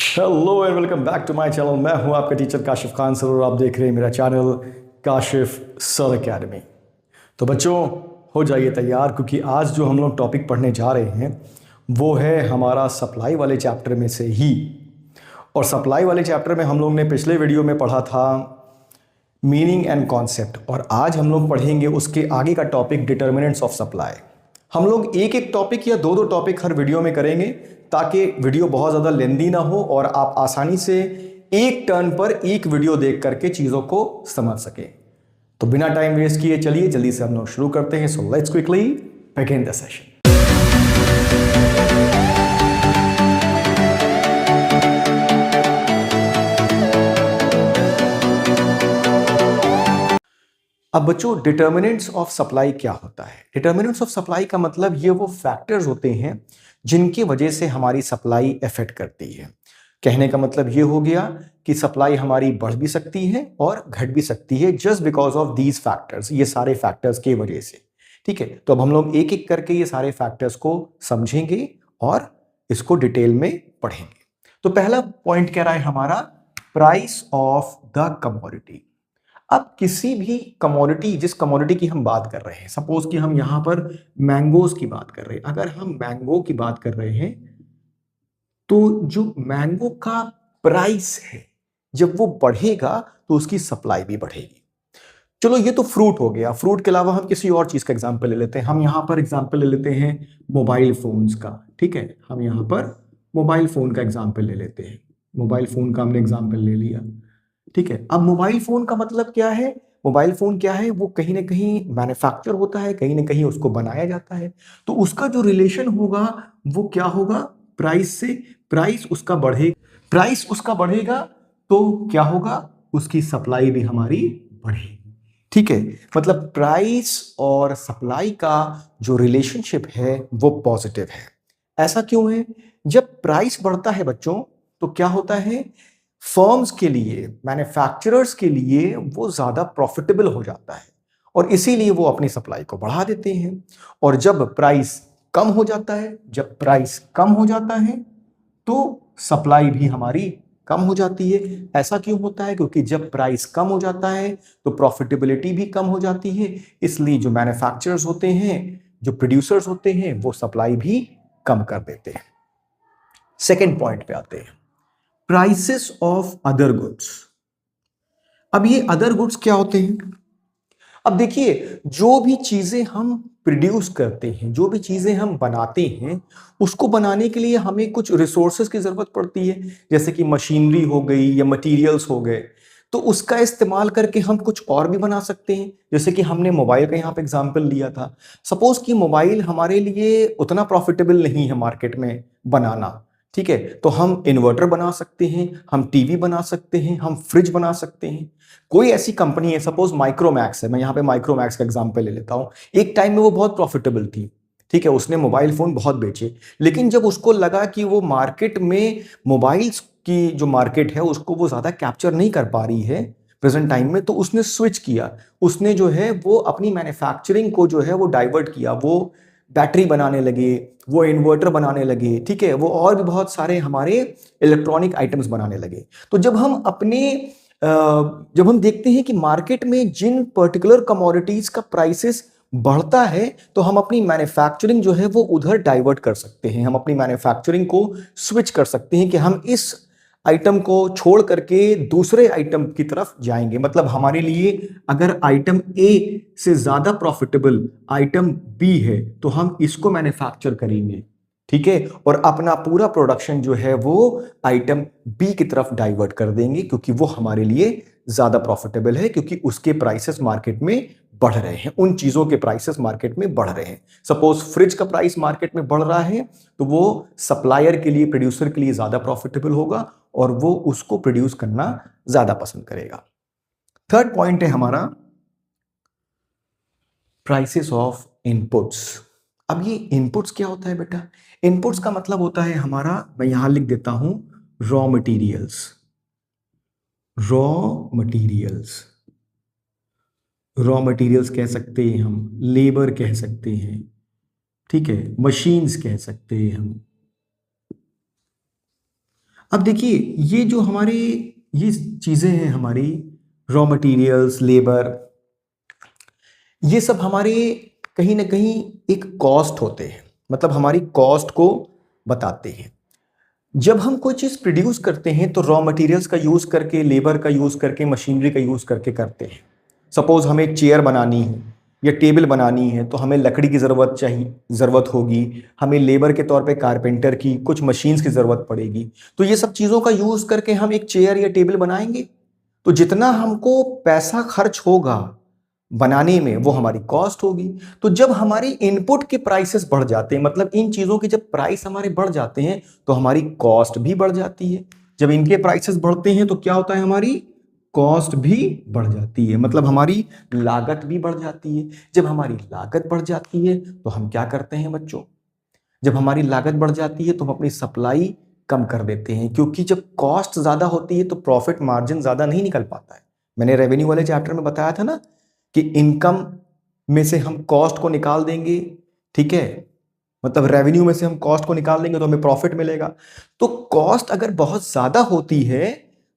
Hello and welcome back to my channel. मैं हूं आपका टीचर काशिफ खान सर और आप देख रहे हैं मेरा चैनल काशिफ सर एकेडमी। तो बच्चों, हो जाइए तैयार, क्योंकि आज जो हम लोग टॉपिक पढ़ने जा रहे हैं वो है हमारा सप्लाई वाले चैप्टर में से ही। और सप्लाई वाले चैप्टर में हम लोग ने पिछले वीडियो में पढ़ा था मीनिंग एंड कॉन्सेप्ट, और आज हम लोग पढ़ेंगे उसके आगे का टॉपिक डिटर्मिनेंट्स ऑफ सप्लाई। हम लोग एक एक टॉपिक या दो दो टॉपिक हर वीडियो में करेंगे ताकि वीडियो बहुत ज़्यादा लेंदी ना हो और आप आसानी से एक टर्न पर एक वीडियो देख करके चीज़ों को समझ सकें। तो बिना टाइम वेस्ट किए चलिए जल्दी से हम लोग शुरू करते हैं। So let's quickly begin the session. अब बच्चों, डिटर्मिनेंट्स ऑफ सप्लाई क्या होता है? डिटर्मिनेंट्स ऑफ सप्लाई का मतलब ये वो फैक्टर्स होते हैं जिनकी वजह से हमारी सप्लाई इफेक्ट करती है। कहने का मतलब ये हो गया कि सप्लाई हमारी बढ़ भी सकती है और घट भी सकती है just because of these factors, ये सारे फैक्टर्स की वजह से। ठीक है, तो अब हम लोग एक एक करके ये सारे फैक्टर्स को समझेंगे और इसको डिटेल में पढ़ेंगे। तो पहला पॉइंट कह रहा है हमारा प्राइस ऑफ द कमोडिटी। अब किसी भी कमोडिटी, जिस कमोडिटी की हम बात कर रहे हैं, सपोज कि हम यहां पर मैंगोज की बात कर रहे हैं, अगर हम मैंगो की बात कर रहे हैं तो जो मैंगो का प्राइस है जब वो बढ़ेगा तो उसकी सप्लाई भी बढ़ेगी। चलो ये तो फ्रूट हो गया। फ्रूट के अलावा हम किसी और चीज का एग्जांपल ले लेते हैं। हम यहां पर एग्जांपल ले लेते हैं मोबाइल फोन्स का। ठीक है, हम यहां पर मोबाइल फोन का एग्जांपल ले लेते हैं। मोबाइल फोन का हमने एग्जांपल ले लिया। ठीक है, अब मोबाइल फोन का मतलब क्या है? मोबाइल फोन क्या है? वो कहीं ना कहीं मैन्युफैक्चर होता है, कहीं ना कहीं उसको बनाया जाता है, तो उसका जो रिलेशन होगा वो क्या होगा? प्राइस से। प्राइस उसका बढ़ेगा तो क्या होगा? उसकी सप्लाई भी हमारी बढ़ेगी। ठीक है, मतलब प्राइस और सप्लाई का जो रिलेशनशिप है वो पॉजिटिव है। ऐसा क्यों है? जब प्राइस बढ़ता है बच्चों तो क्या होता है? फर्म्स के लिए, मैन्युफैक्चरर्स के लिए वो ज्यादा प्रॉफिटेबल हो जाता है और इसीलिए वो अपनी सप्लाई को बढ़ा देते हैं। और जब प्राइस कम हो जाता है, तो सप्लाई भी हमारी कम हो जाती है। ऐसा क्यों होता है? क्योंकि जब प्राइस कम हो जाता है तो प्रॉफिटेबिलिटी भी कम हो जाती है, इसलिए जो मैन्युफैक्चरर्स होते हैं, जो प्रोड्यूसर्स होते हैं, वो सप्लाई भी कम कर देते हैं। सेकेंड पॉइंट पे आते हैं, प्राइसेस ऑफ अदर गुड्स। अब ये अदर गुड्स क्या होते हैं? अब देखिए, जो भी चीजें हम प्रोड्यूस करते हैं, जो भी चीजें हम बनाते हैं, उसको बनाने के लिए हमें कुछ रिसोर्सेज की जरूरत पड़ती है, जैसे कि मशीनरी हो गई या मटेरियल्स हो गए। तो उसका इस्तेमाल करके हम कुछ और भी बना सकते हैं, जैसे कि हमने मोबाइल का यहाँ पे एग्जांपल लिया था। सपोज कि मोबाइल हमारे लिए उतना प्रॉफिटेबल नहीं है मार्केट में बनाना। ठीक है, तो हम इन्वर्टर बना सकते हैं, हम टीवी बना सकते हैं, हम फ्रिज बना सकते हैं। कोई ऐसी कंपनी है, सपोज माइक्रोमैक्स है, मैं यहाँ पे माइक्रोमैक्स का एग्जांपल ले लेता हूँ। एक टाइम में वो बहुत प्रॉफिटेबल थी। ठीक है, उसने मोबाइल फोन बहुत बेचे, लेकिन जब उसको लगा कि वो मार्केट में मोबाइल्स की जो मार्केट है उसको वो ज्यादा कैप्चर नहीं कर पा रही है प्रेजेंट टाइम में, तो उसने स्विच किया। उसने जो है वो अपनी मैन्युफैक्चरिंग को जो है वो डाइवर्ट किया। वो बैटरी बनाने लगे, वो इन्वर्टर बनाने लगे। ठीक है, वो और भी बहुत सारे हमारे इलेक्ट्रॉनिक आइटम्स बनाने लगे। तो जब हम देखते हैं कि मार्केट में जिन पर्टिकुलर कमोडिटीज का प्राइसेस बढ़ता है, तो हम अपनी मैन्युफैक्चरिंग जो है वो उधर डाइवर्ट कर सकते हैं। हम अपनी मैन्युफैक्चरिंग को स्विच कर सकते हैं कि हम इस आइटम को छोड़ करके दूसरे आइटम की तरफ जाएंगे। मतलब हमारे लिए अगर आइटम ए से ज्यादा प्रॉफिटेबल आइटम बी है तो हम इसको मैन्युफैक्चर करेंगे। ठीक है, और अपना पूरा प्रोडक्शन जो है वो आइटम बी की तरफ डाइवर्ट कर देंगे, क्योंकि वो हमारे लिए ज्यादा प्रॉफिटेबल है, क्योंकि उसके प्राइसेस मार्केट में बढ़ रहे हैं, उन चीजों के प्राइसेस मार्केट में बढ़ रहे हैं। सपोज फ्रिज का प्राइस मार्केट में बढ़ रहा है तो वो सप्लायर के लिए, प्रोड्यूसर के लिए ज्यादा प्रॉफिटेबल होगा और वो उसको प्रोड्यूस करना ज्यादा पसंद करेगा। थर्ड पॉइंट है हमारा प्राइसेस ऑफ इनपुट्स। अब ये इनपुट्स क्या होता है बेटा? इनपुट्स का मतलब होता है हमारा, मैं यहां लिख देता हूं, raw materials. Raw materials, raw materials कह सकते हैं हम, लेबर कह सकते हैं। ठीक है, मशीन्स कह सकते हैं हम। अब देखिए ये जो हमारे ये चीजें हैं हमारी रॉ मटेरियल्स, लेबर, ये सब हमारे कहीं ना कहीं एक कॉस्ट होते हैं, मतलब हमारी कॉस्ट को बताते हैं। जब हम कोई चीज प्रोड्यूस करते हैं तो रॉ मटेरियल्स का यूज करके, लेबर का यूज करके, मशीनरी का यूज करके करते हैं। सपोज हमें एक चेयर बनानी है या टेबल बनानी है तो हमें लकड़ी की ज़रूरत होगी, हमें लेबर के तौर पे कारपेंटर की, कुछ मशीन्स की ज़रूरत पड़ेगी। तो ये सब चीज़ों का यूज़ करके हम एक चेयर या टेबल बनाएंगे। तो जितना हमको पैसा खर्च होगा बनाने में वो हमारी कॉस्ट होगी। तो जब हमारी इनपुट के प्राइसेस बढ़ जाते हैं, मतलब इन चीज़ों के जब प्राइस हमारे बढ़ जाते हैं तो हमारी कॉस्ट भी बढ़ जाती है। जब इनके प्राइसेस बढ़ते हैं तो क्या होता है, हमारी कॉस्ट भी बढ़ जाती है, मतलब हमारी लागत भी बढ़ जाती है। जब हमारी लागत बढ़ जाती है तो हम क्या करते हैं बच्चों, जब हमारी लागत बढ़ जाती है तो हम अपनी सप्लाई कम कर देते हैं, क्योंकि जब कॉस्ट ज्यादा होती है तो प्रॉफिट मार्जिन ज्यादा नहीं निकल पाता है। मैंने रेवेन्यू वाले चैप्टर में बताया था ना कि इनकम में से हम कॉस्ट को निकाल देंगे, ठीक है, मतलब रेवेन्यू में से हम कॉस्ट को निकाल देंगे तो हमें प्रॉफिट मिलेगा। तो कॉस्ट अगर बहुत ज्यादा होती है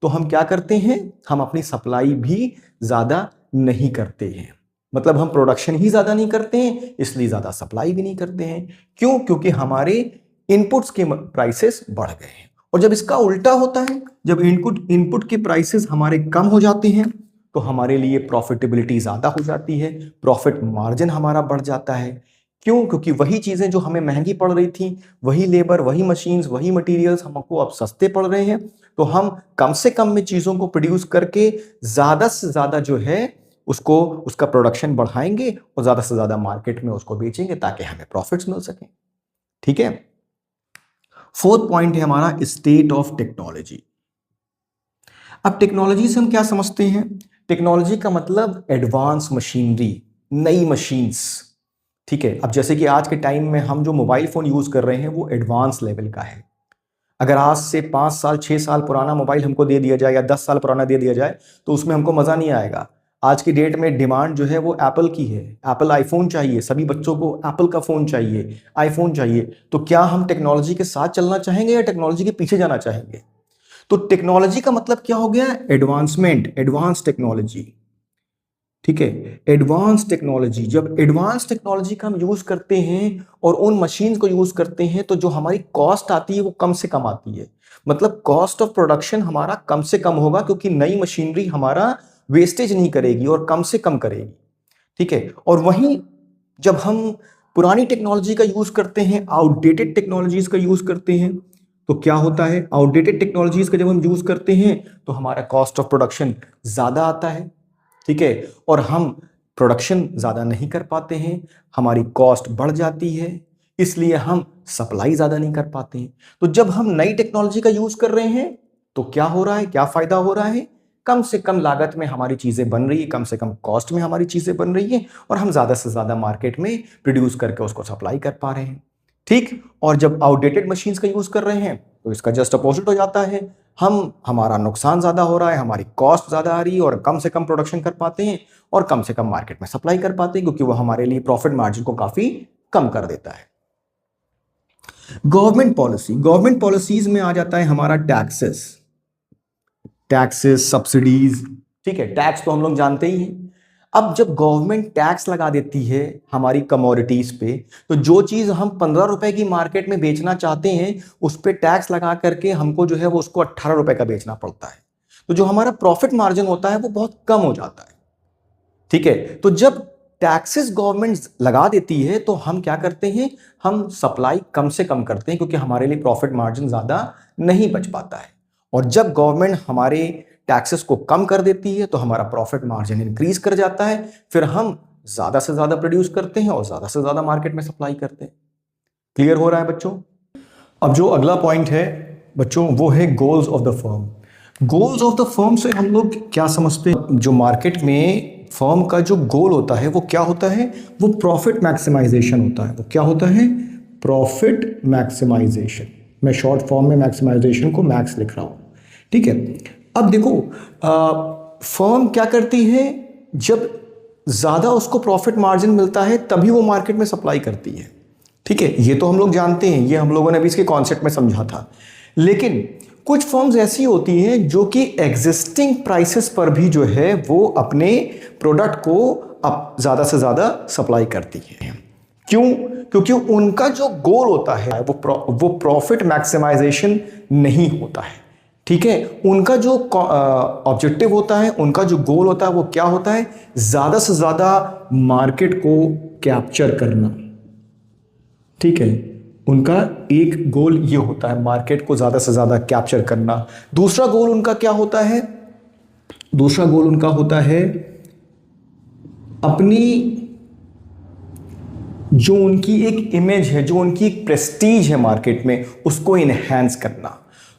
तो हम क्या करते हैं, हम अपनी सप्लाई भी ज्यादा नहीं करते हैं, मतलब हम प्रोडक्शन ही ज्यादा नहीं करते हैं, इसलिए ज्यादा सप्लाई भी नहीं करते हैं। क्यों? क्योंकि हमारे इनपुट्स के प्राइसेस बढ़ गए हैं। और जब इसका उल्टा होता है, जब इनपुट के प्राइसेस हमारे कम हो जाते हैं तो हमारे लिए प्रॉफिटेबिलिटी ज्यादा हो जाती है, प्रॉफिट मार्जिन हमारा बढ़ जाता है। क्यों? क्योंकि वही चीजें जो हमें महंगी पड़ रही थी, वही लेबर, वही मशीन्स, वही मटेरियल्स हमको अब सस्ते पड़ रहे हैं। तो हम कम से कम में चीजों को प्रोड्यूस करके ज्यादा से ज्यादा जो है उसको, उसका प्रोडक्शन बढ़ाएंगे और ज्यादा से ज्यादा मार्केट में उसको बेचेंगे ताकि हमें प्रॉफिट्स मिल सके। ठीक है। फोर्थ पॉइंट है हमारा स्टेट ऑफ टेक्नोलॉजी। अब टेक्नोलॉजी से हम क्या समझते हैं? टेक्नोलॉजी का मतलब एडवांस मशीनरी, नई मशीन्स। ठीक है। अब जैसे कि आज के टाइम में हम जो मोबाइल फोन यूज कर रहे हैं वो एडवांस लेवल का है। अगर आज से 5 साल 6 साल पुराना मोबाइल हमको दे दिया जाए या 10 साल पुराना दे दिया जाए तो उसमें हमको मजा नहीं आएगा। आज की डेट में डिमांड जो है वो एप्पल की है, एप्पल आईफोन चाहिए, सभी बच्चों को एप्पल का फोन चाहिए, आईफोन चाहिए। तो क्या हम टेक्नोलॉजी के साथ चलना चाहेंगे या टेक्नोलॉजी के पीछे जाना चाहेंगे? तो टेक्नोलॉजी का मतलब क्या हो गया? Advancement, advance technology. ठीक है, एडवांस टेक्नोलॉजी। जब एडवांस टेक्नोलॉजी का हम यूज करते हैं और उन मशीन को यूज करते हैं तो जो हमारी कॉस्ट आती है वो कम से कम आती है, मतलब कॉस्ट ऑफ प्रोडक्शन हमारा कम से कम होगा, क्योंकि नई मशीनरी हमारा वेस्टेज नहीं करेगी और कम से कम करेगी। ठीक है। और वहीं जब हम पुरानी टेक्नोलॉजी का यूज करते हैं, आउटडेटेड टेक्नोलॉजीज का यूज करते हैं, तो क्या होता है, आउटडेटेड टेक्नोलॉजीज का जब हम यूज करते हैं तो हमारा कॉस्ट ऑफ प्रोडक्शन ज्यादा आता है। ठीक है। और हम प्रोडक्शन ज्यादा नहीं कर पाते हैं, हमारी कॉस्ट बढ़ जाती है, इसलिए हम सप्लाई ज्यादा नहीं कर पाते हैं। तो जब हम नई टेक्नोलॉजी का यूज कर रहे हैं तो क्या हो रहा है, क्या फायदा हो रहा है? कम से कम लागत में हमारी चीजें बन रही है, कम से कम कॉस्ट में हमारी चीजें बन रही है और हम ज्यादा से ज्यादा मार्केट में प्रोड्यूस करके उसको सप्लाई कर पा रहे हैं। ठीक। और जब आउटडेटेड मशीन्स का यूज कर रहे हैं तो इसका जस्ट अपोजिट हो जाता है, हमारा नुकसान ज्यादा हो रहा है, हमारी कॉस्ट ज्यादा आ रही है और कम से कम प्रोडक्शन कर पाते हैं और कम से कम मार्केट में सप्लाई कर पाते हैं, क्योंकि वो हमारे लिए प्रॉफिट मार्जिन को काफी कम कर देता है। गवर्नमेंट पॉलिसी, गवर्नमेंट पॉलिसीज में आ जाता है हमारा टैक्सेस, सब्सिडीज। ठीक है, टैक्स तो हम लोग जानते ही हैं। अब जब गवर्नमेंट टैक्स लगा देती है हमारी कमोडिटीज पे, तो जो चीज हम 15 रुपए की मार्केट में बेचना चाहते हैं उस पे टैक्स लगा करके हमको जो है वो उसको 18 रुपए का बेचना पड़ता है। तो जो हमारा प्रॉफिट मार्जिन होता है वो बहुत कम हो जाता है। ठीक है। तो जब टैक्सेस गवर्नमेंट लगा देती है तो हम क्या करते हैं, हम सप्लाई कम से कम करते हैं, क्योंकि हमारे लिए प्रॉफिट मार्जिन ज्यादा नहीं बच पाता है। और जब गवर्नमेंट हमारे टैक्सेस को कम कर देती है तो हमारा प्रॉफिट मार्जिन इंक्रीज कर जाता है, फिर हम ज्यादा से ज्यादा प्रोड्यूस करते हैं और ज्यादा से ज्यादा मार्केट में सप्लाई करते हैं। क्लियर हो रहा है बच्चों? अब जो अगला पॉइंट है बच्चों वो है goals of the firm. Goals of the firm से हम लोग क्या समझते हैं? जो मार्केट में फर्म का जो गोल होता है वो क्या होता है? वो प्रॉफिट मैक्सिमाइजेशन होता है। वो क्या होता है? Profit maximisation. मैं शॉर्ट फॉर्म में मैक्सिमाइजेशन को मैक्स लिख रहा हूं। ठीक है। अब देखो, फर्म क्या करती है, जब ज्यादा उसको प्रॉफिट मार्जिन मिलता है तभी वो मार्केट में सप्लाई करती है। ठीक है, ये तो हम लोग जानते हैं, ये हम लोगों ने भी इसके कॉन्सेप्ट में समझा था। लेकिन कुछ फर्म्स ऐसी होती हैं जो कि एग्जिस्टिंग प्राइसेस पर भी जो है वो अपने प्रोडक्ट को अब ज़्यादा से ज़्यादा सप्लाई करती हैं। क्यों? क्योंकि उनका जो गोल होता है वो प्रॉफिट मैक्सिमाइजेशन नहीं होता है। ठीक है, उनका जो ऑब्जेक्टिव होता है, उनका जो गोल होता है वो क्या होता है? ज़्यादा से ज़्यादा मार्केट को कैप्चर करना। ठीक है, उनका एक गोल ये होता है मार्केट को ज़्यादा से ज़्यादा कैप्चर करना। दूसरा गोल उनका क्या होता है? दूसरा गोल उनका होता है अपनी जो उनकी एक इमेज है, जो उनकी एक प्रेस्टीज है मार्केट में, उसको इनहेंस करना,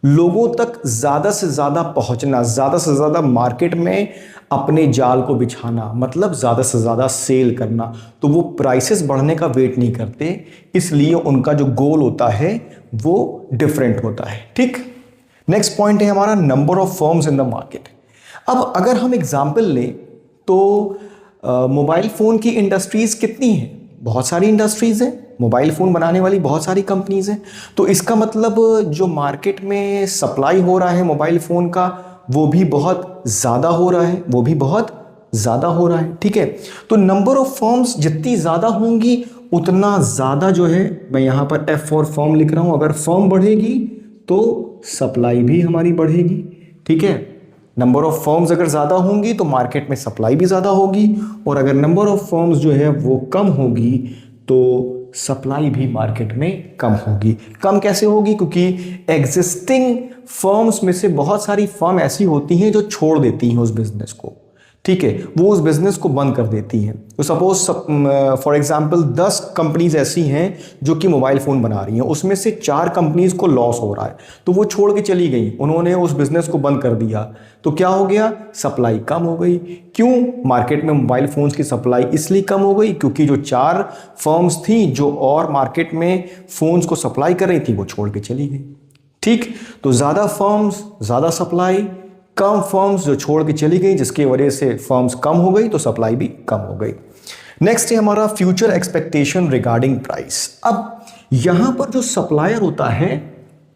लोगों तक ज़्यादा से ज़्यादा पहुंचना, ज़्यादा से ज़्यादा मार्केट में अपने जाल को बिछाना, मतलब ज़्यादा से ज़्यादा सेल करना। तो वो प्राइसेस बढ़ने का वेट नहीं करते, इसलिए उनका जो गोल होता है वो डिफरेंट होता है। ठीक, नेक्स्ट पॉइंट है हमारा number of firms in the market. अब अगर हम एग्जाम्पल लें तो मोबाइल फ़ोन की इंडस्ट्रीज़ कितनी हैं? बहुत सारी इंडस्ट्रीज़ हैं, मोबाइल फ़ोन बनाने वाली बहुत सारी कंपनीज़ हैं। तो इसका मतलब जो मार्केट में सप्लाई हो रहा है मोबाइल फ़ोन का वो भी बहुत ज़्यादा हो रहा है, वो भी बहुत ज़्यादा हो रहा है। ठीक है, तो नंबर ऑफ फर्म्स जितनी ज़्यादा होंगी उतना ज़्यादा जो है, मैं यहाँ पर F फॉर फर्म लिख रहा हूँ, अगर फर्म बढ़ेगी तो सप्लाई भी हमारी बढ़ेगी। ठीक है, नंबर ऑफ फर्म्स अगर ज़्यादा होंगी तो मार्केट में सप्लाई भी ज़्यादा होगी, और अगर नंबर ऑफ फर्म्स जो है वो कम होगी तो सप्लाई भी मार्केट में कम होगी। कम कैसे होगी? क्योंकि एग्जिस्टिंग फर्म्स में से बहुत सारी फर्म ऐसी होती हैं जो छोड़ देती हैं उस बिजनेस को। ठीक है, वो उस बिजनेस को बंद कर देती हैं। तो सपोज फॉर एग्जांपल 10 कंपनीज ऐसी हैं जो कि मोबाइल फ़ोन बना रही हैं, उसमें से 4 कंपनीज को लॉस हो रहा है, तो वो छोड़ के चली गई, उन्होंने उस बिजनेस को बंद कर दिया। तो क्या हो गया? सप्लाई कम हो गई। क्यों? मार्केट में मोबाइल फ़ोन्स की सप्लाई इसलिए कम हो गई क्योंकि जो 4 फर्म्स थी जो और मार्केट में फ़ोन्स को सप्लाई कर रही थी वो छोड़ के चली गई। ठीक, तो ज़्यादा फर्म्स ज़्यादा सप्लाई, कम फर्म्स जो छोड़ के चली गई जिसकी वजह से फर्म्स कम हो गई तो सप्लाई भी कम हो गई। नेक्स्ट है हमारा फ्यूचर एक्सपेक्टेशन रिगार्डिंग प्राइस। अब यहां पर जो सप्लायर होता है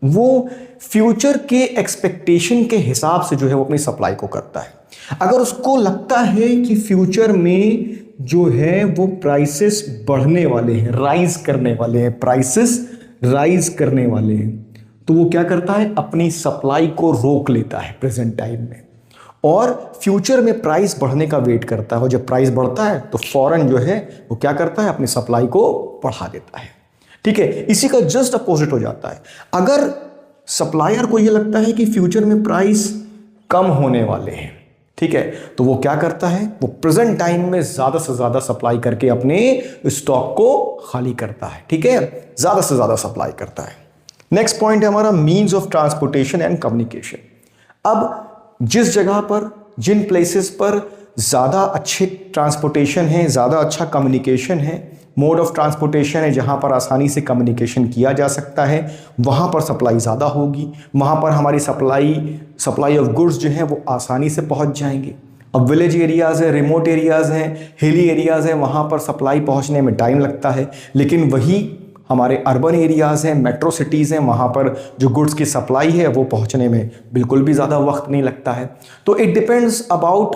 वो फ्यूचर के एक्सपेक्टेशन के हिसाब से जो है वो अपनी सप्लाई को करता है। अगर उसको लगता है कि फ्यूचर में जो है वो प्राइसेस बढ़ने वाले हैं, राइज करने वाले हैं, प्राइसेस राइज करने वाले हैं, तो वो क्या करता है? अपनी सप्लाई को रोक लेता है प्रेजेंट टाइम में, और फ्यूचर में प्राइस बढ़ने का वेट करता है। और जब प्राइस बढ़ता है तो फौरन जो है वो क्या करता है? अपनी सप्लाई को बढ़ा देता है। ठीक है, इसी का जस्ट अपोजिट हो जाता है। अगर सप्लायर को ये लगता है कि फ्यूचर में प्राइस कम होने वाले हैं, ठीक है, तो वो क्या करता है? वो प्रेजेंट टाइम में ज्यादा से ज्यादा सप्लाई करके अपने स्टॉक को खाली करता है। ठीक है, ज्यादा से ज्यादा सप्लाई करता है। नेक्स्ट पॉइंट है हमारा means of transportation and communication. अब जिस जगह पर, जिन प्लेसेस पर ज़्यादा अच्छे ट्रांसपोर्टेशन है, ज़्यादा अच्छा कम्युनिकेशन है, मोड ऑफ ट्रांसपोर्टेशन है जहाँ पर आसानी से कम्युनिकेशन किया जा सकता है, वहाँ पर सप्लाई ज़्यादा होगी, वहाँ पर हमारी सप्लाई ऑफ गुड्स जो है वो आसानी से पहुँच जाएंगे। अब विलेज एरियाज़ है, रिमोट एरियाज़ हैं, हिली एरियाज़ हैं, वहाँ पर सप्लाई पहुँचने में टाइम लगता है। लेकिन वही हमारे अर्बन एरियाज़ हैं, मेट्रो सिटीज़ हैं, वहाँ पर जो गुड्स की सप्लाई है वो पहुँचने में बिल्कुल भी ज़्यादा वक्त नहीं लगता है। तो it depends about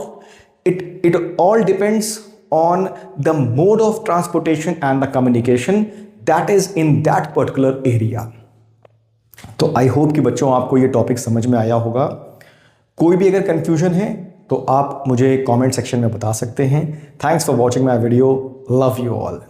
it all depends on the mode of transportation and the communication that is in that particular area. तो आई होप कि बच्चों आपको ये टॉपिक समझ में आया होगा। कोई भी अगर कन्फ्यूजन है तो आप मुझे कॉमेंट सेक्शन में बता सकते हैं। Thanks for watching my video. Love you all.